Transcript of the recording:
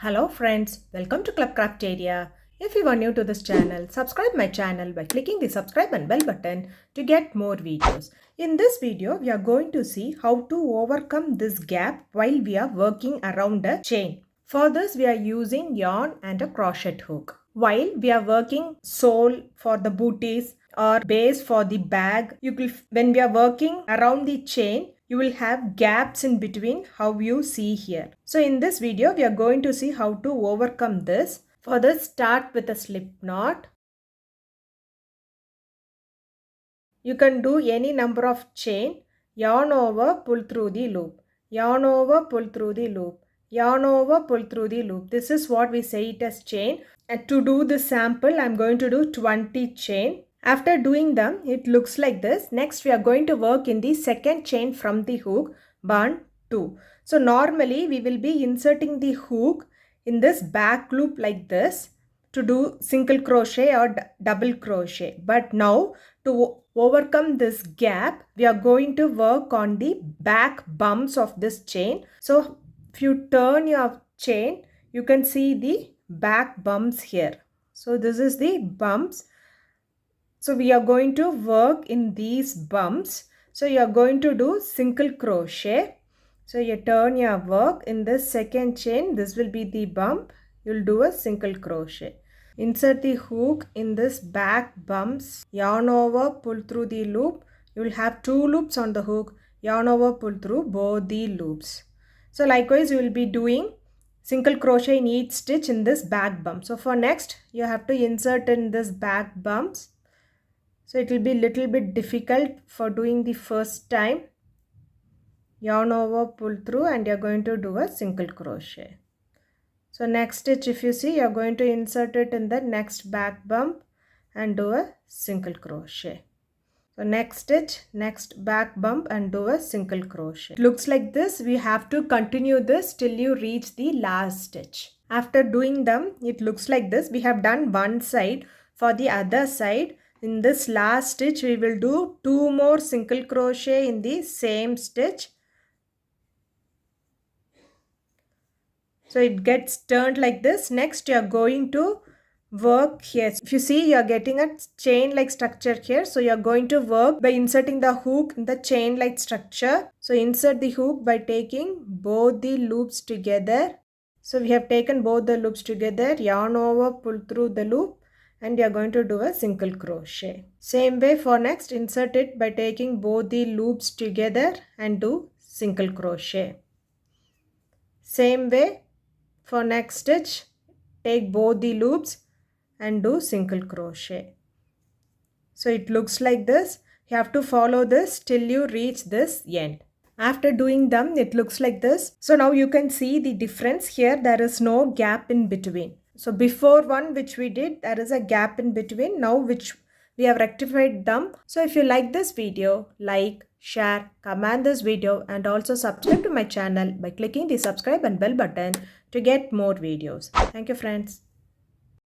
Hello friends, welcome to Crafteria. If you are new to this channel, subscribe my channel by clicking the subscribe and bell button to get more videos. In this video, we are going to see how to overcome this gap while we are working around a chain. For this, we are using yarn and a crochet hook. While we are working sole for the booties or base for the bag, when we are working around the chain, you will have gaps in between how you see here. So in this video, we are going to see how to overcome this. For this, start with a slip knot. You can do any number of chain, yarn over, pull through the loop, yarn over, pull through the loop, yarn over, pull through the loop. This is what we say it as chain. And to do this sample, I'm going to do 20 chain. After doing them, it looks like this. Next, we are going to work in the second chain from the hook, 1, 2. So normally, we will be inserting the hook in this back loop like this to do single crochet or double crochet. But now, to overcome this gap, we are going to work on the back bumps of this chain. So if you turn your chain, you can see the back bumps here. So this is the bumps. So we are going to work in these bumps. So you are going to do single crochet. So you turn your work in this second chain. This will be the bump. You'll do a single crochet. Insert the hook in this back bumps. Yarn over, pull through the loop. You will have 2 loops on the hook. Yarn over, pull through both the loops. So likewise, you will be doing single crochet in each stitch in this back bump. So for next, you have to insert in this back bumps. So it will be little bit difficult for doing the first time. Yarn over, pull through, and you're going to do a single crochet. So next stitch, if you see, you're going to insert it in the next back bump and do a single crochet. So next stitch, next back bump and do a single crochet. It looks like this. We have to continue this till you reach the last stitch. After doing them, it looks like this. We have done one side. For the other side, in this last stitch, we will do 2 more single crochet in the same stitch. So it gets turned like this. Next, you are going to work here. If you see, you are getting a chain like structure here. So you are going to work by inserting the hook in the chain like structure. So insert the hook by taking both the loops together. So we have taken both the loops together, yarn over, pull through the loop, and you are going to do a single crochet. Same way for next, insert it by taking both the loops together and do single crochet. Same way for next stitch, take both the loops and do single crochet. So it looks like this. You have to follow this till you reach this end. After doing them, it looks like this. So now you can see the difference here. There is no gap in between. So before one which we did, there is a gap in between. Now which we have rectified them. So if you like this video, like, share, comment this video, and also subscribe to my channel by clicking the subscribe and bell button to get more videos. Thank you friends.